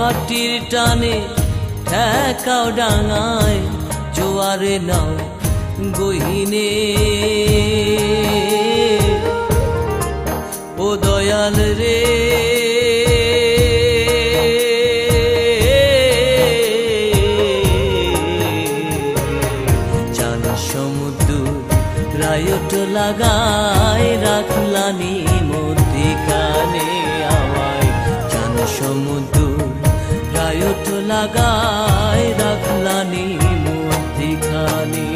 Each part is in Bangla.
ভাটির টানে ঠেকাও ডাঙায় জোয়ারে নাও গহিনে ও দয়াল রে চান সমুদ্র রায়ট লাগায় রাখলানি মধ্যিখানে আমায় চান সমুদ্র রায়ট লাগায় রাখলানি মধ্যিখানে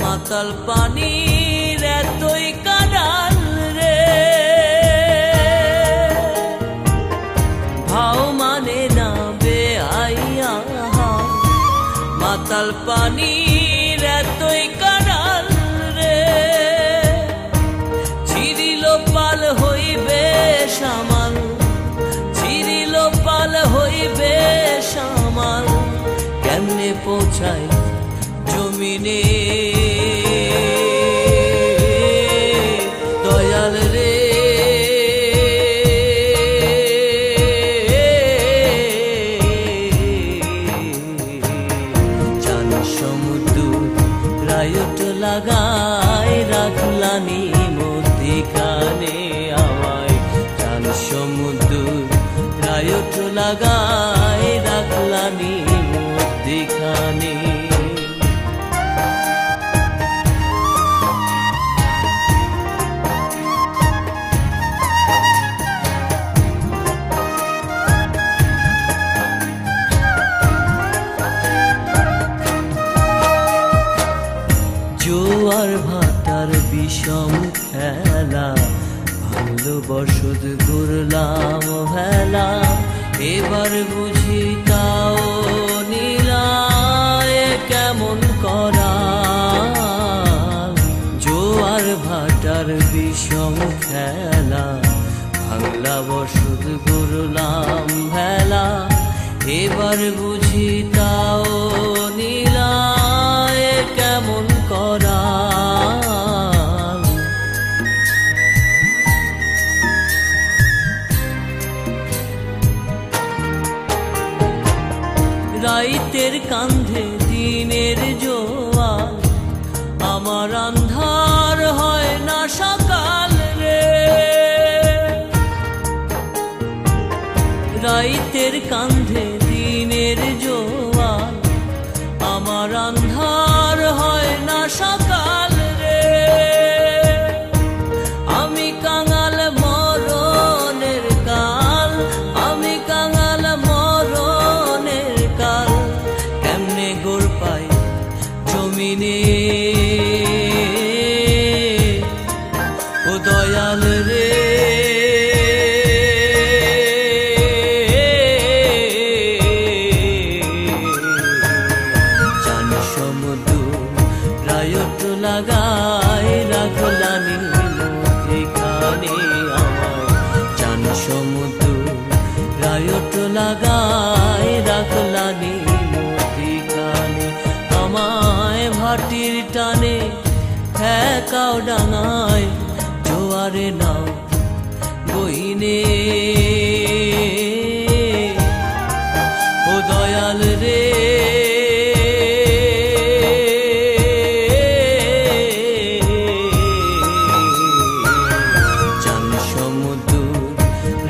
মাতাল পানির এতই কাঁদাল রে ভাও মানে না বেআইয়া মাতাল পানির এতই কাঁদাল রে চিরিল পাল হইবে সামাল চিরিল পাল হইবে সামাল কেমনে পৌঁছায় জমিনে দয়াল রে চান সমুদ্র রায়ট লাগায় রাখলানি মধ্যিখানে আমায় চান সমুদ্র রায়ট লাগায় রাখলানি মধ্যিখানে জোয়ার ভাটার বিষম খেলা ভালোবসত করলাম হেলা এবার বুঝি তাও নীলায় কেমন করা জোয়ার ভাটার বিষম খেলা ভাঙলা বসত করলাম ভেলা এবার বুঝি তাও নীলায় কেমন করা রাইতের কান্ধে দিনের জোয়ার আমার আন্ধার হয় না সকাল রে রাইতের কান্ধে দিনের জোয়ার আমার আন্ধার হয় না সকাল রে আমি কাঙাল মরণের কাল আমি কাঙাল মরণের কাল কেমনে গোড় পাই জমিনে ও দয়াল রে রায়ট লাগায় রাখলানি মধ্যিখানে আমায় চান সমুদ্র রায়ট লাগায় রাখলানি মধ্যিখানে আমায় ভাটির টানে ঠেকাও ডাঙায় জোয়ারে নাও বইনে ও দয়াল রে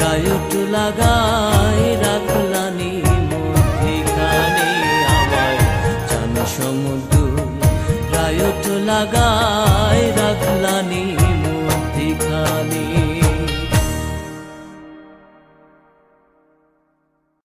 রায়ট লাগায় রাখলানি মধ্যিখানে আমায় চান সমুদ্র রায়ট লাগায়